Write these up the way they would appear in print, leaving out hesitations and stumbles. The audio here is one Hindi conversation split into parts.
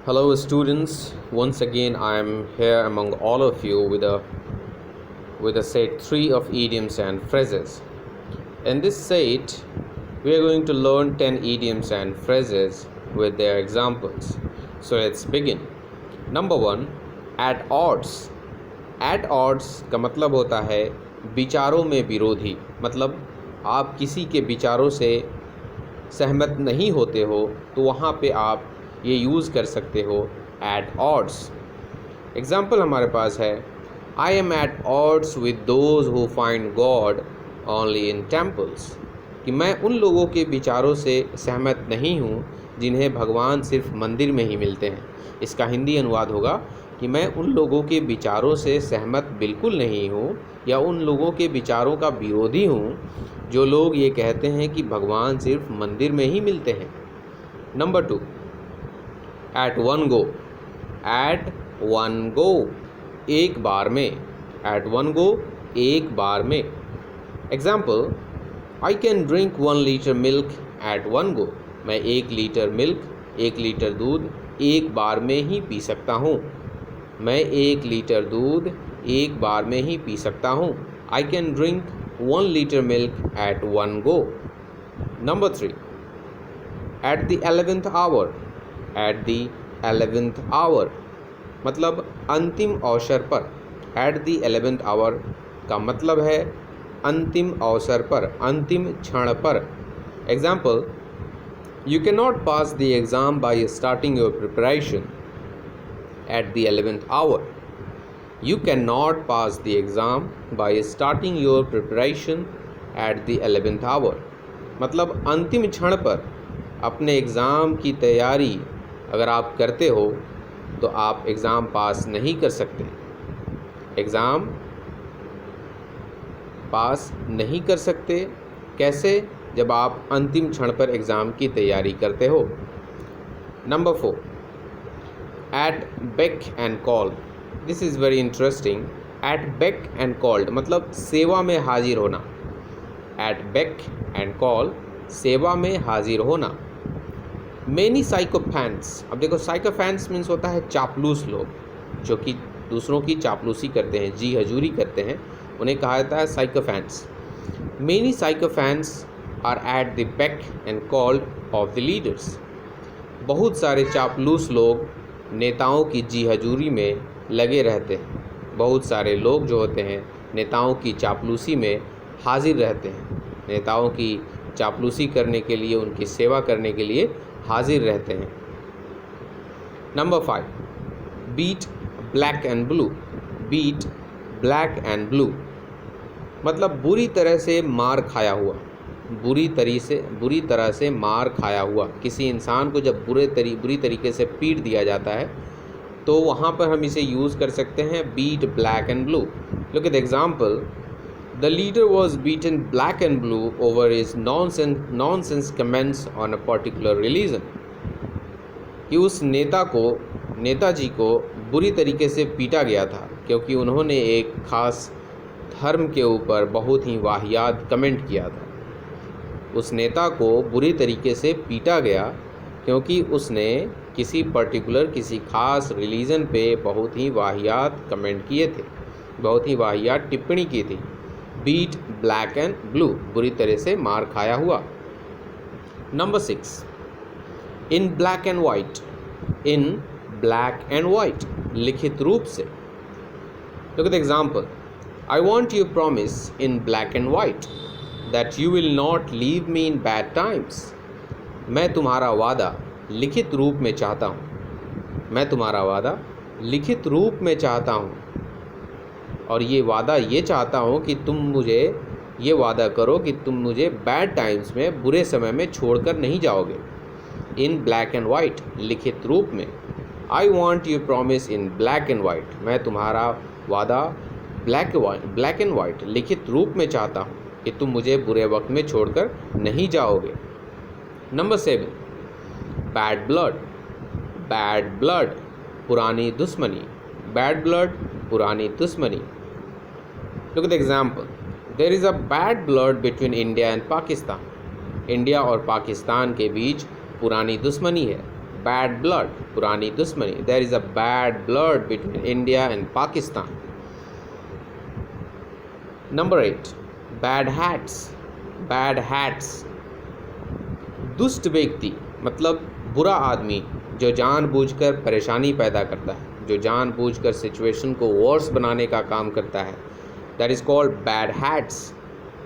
Hello, students. Once again, I am here among all of you with a set 3 of idioms and phrases. In this set, we are going to learn 10 idioms and phrases with their examples. So let's begin. Number 1, at odds. At odds का मतलब होता है विचारों में विरोधी, मतलब आप किसी के विचारों से सहमत नहीं होते हो तो वहाँ पे आप ये यूज़ कर सकते हो एट ऑड्स। एग्ज़ाम्पल हमारे पास है I am at odds with those who find God only in temples, कि मैं उन लोगों के विचारों से सहमत नहीं हूँ जिन्हें भगवान सिर्फ मंदिर में ही मिलते हैं। इसका हिंदी अनुवाद होगा कि मैं उन लोगों के विचारों से सहमत बिल्कुल नहीं हूँ या उन लोगों के विचारों का विरोधी हूँ जो लोग ये कहते हैं कि भगवान सिर्फ मंदिर में ही मिलते हैं। Number 2, at one go. At one go, एक बार में। एट वन गो, एक बार में। Example, I can drink 1 litre milk at one go, मैं 1 लीटर मिल्क, 1 लीटर दूध एक बार में ही पी सकता हूँ। मैं 1 लीटर दूध एक बार में ही पी सकता हूँ। I can drink 1 litre milk at one go. Number 3, at the 11th hour. At the 11th hour मतलब अंतिम अवसर पर। एट द 11th आवर का मतलब है अंतिम अवसर पर, अंतिम क्षण पर। Example, you can not pass the exam by starting your preparation at the 11th hour. You can not pass the exam by starting your preparation at the 11th hour मतलब अंतिम क्षण पर अपने एग्ज़ाम की तैयारी अगर आप करते हो तो आप एग्ज़ाम पास नहीं कर सकते। एग्ज़ाम पास नहीं कर सकते कैसे? जब आप अंतिम क्षण पर एग्ज़ाम की तैयारी करते हो। Number 4, at beck and call. This is very interesting. At beck and called मतलब सेवा में हाजिर होना। एट बेक एंड कॉल, सेवा में हाजिर होना। मैनी साइकोफैंस। अब देखो, साइकोफैंस मीन्स होता है चापलूस लोग, जो कि दूसरों की चापलूसी करते हैं, जी हजूरी करते हैं, उन्हें कहा जाता है sycophants. Many sycophants are at the beck and called of the leaders. बहुत सारे चापलूस लोग नेताओं की जी हजूरी में लगे रहते हैं। बहुत सारे लोग जो होते हैं नेताओं की चापलूसी में हाजिर रहते हैं, नेताओं की चापलूसी करने के लिए, उनकी सेवा करने के लिए हाजिर रहते हैं। Number 5, beat black and blue. Beat black and blue मतलब बुरी तरह से मार खाया हुआ। बुरी तरह से मार खाया हुआ। किसी इंसान को जब बुरी तरीके से पीट दिया जाता है तो वहाँ पर हम इसे यूज़ कर सकते हैं, beat black and blue. Look at the example, the leader was beaten black and blue over his nonsense comments on a particular religion. कि उस नेताजी को बुरी तरीके से पीटा गया था क्योंकि उन्होंने एक ख़ास धर्म के ऊपर बहुत ही वाहियात कमेंट किया था। उस नेता को बुरी तरीके से पीटा गया क्योंकि उसने किसी ख़ास रिलीजन पे बहुत ही वाहियात कमेंट किए थे, बहुत ही वाहियात टिप्पणी की थी। बीट ब्लैक एंड ब्लू, बुरी तरह से मार खाया हुआ। Number 6, in black and white. In black and white लिखित रूप से। Look at the example, I want you promise in black and white that you will not leave me in bad times. मैं तुम्हारा वादा लिखित रूप में चाहता हूँ। मैं तुम्हारा वादा लिखित रूप में चाहता हूँ और ये वादा ये चाहता हूँ कि तुम मुझे ये वादा करो कि तुम मुझे बैड टाइम्स में, बुरे समय में छोड़कर नहीं जाओगे। इन ब्लैक एंड वाइट लिखित रूप में। I want you promise in black and white, मैं तुम्हारा वादा ब्लैक एंड वाइट लिखित रूप में चाहता हूँ कि तुम मुझे बुरे वक्त में छोड़कर नहीं जाओगे। Number 7, bad blood. Bad blood पुरानी दुश्मनी। बैड ब्लड पुरानी दुश्मनी। Look at the example. There is a bad blood between India and Pakistan. India और पाकिस्तान के बीच पुरानी दुश्मनी है। bad blood, पुरानी दुश्मनी. There is a bad blood between India and Pakistan. Number 8, bad hats. Bad hats, दुष्ट व्यक्ति मतलब बुरा आदमी जो जानबूझकर परेशानी पैदा करता है, जो जानबूझकर सिचुएशन को वर्स बनाने का काम करता है. That is called bad hats.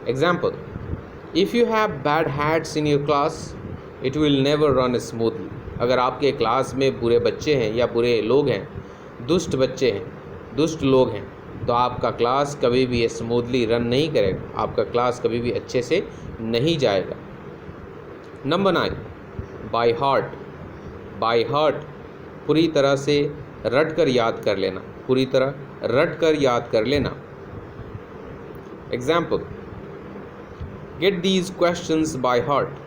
Example, if you have bad hats in your class, it will never run smoothly. अगर आपके क्लास में बुरे बच्चे हैं या बुरे लोग हैं, दुष्ट बच्चे हैं, दुष्ट लोग हैं, तो आपका क्लास कभी भी स्मूथली रन नहीं करेगा, आपका क्लास कभी भी अच्छे से नहीं जाएगा. Number 9, by heart. By heart, पूरी तरह से रट कर याद कर लेना, पूरी तरह रट कर याद कर लेना. Example, get these questions by heart.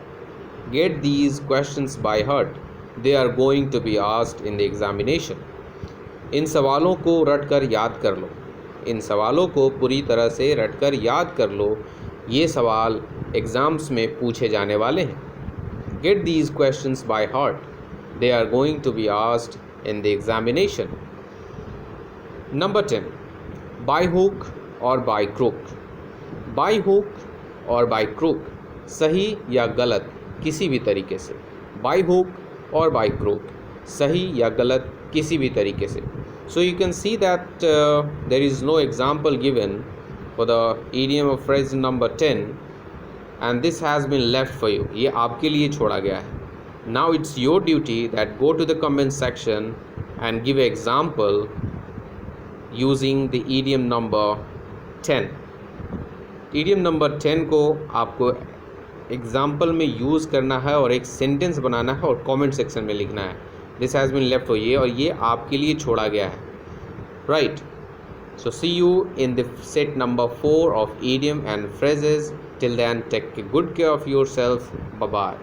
Get these questions by heart. They are going to be asked in the examination. इन सवालों को रट कर याद कर लो, इन सवालों को पूरी तरह से रट कर याद कर लो, ये सवाल एग्ज़ाम्स में पूछे जाने वाले हैं. Get these questions by heart. They are going to be asked in the examination. Number 10, by hook or by crook. By hook or by crook, सही या गलत किसी भी तरीके से. बाय हुक और बाय क्रूक, सही या गलत किसी भी तरीके से. So you can see that there is no example given for the idiom of phrase number 10 and this has been left for you. ये आपके लिए छोड़ा गया है. Now it's your duty that go to the comment section and give example using the idiom number 10. Idiom number 10 को आपको एग्जाम्पल में यूज़ करना है और एक सेंटेंस बनाना है और कमेंट सेक्शन में लिखना है. This has been left for ये, और ये आपके लिए छोड़ा गया है. Right. So see you in the set number 4 of idiom and phrases. Till then take good care of your self. Bye bye.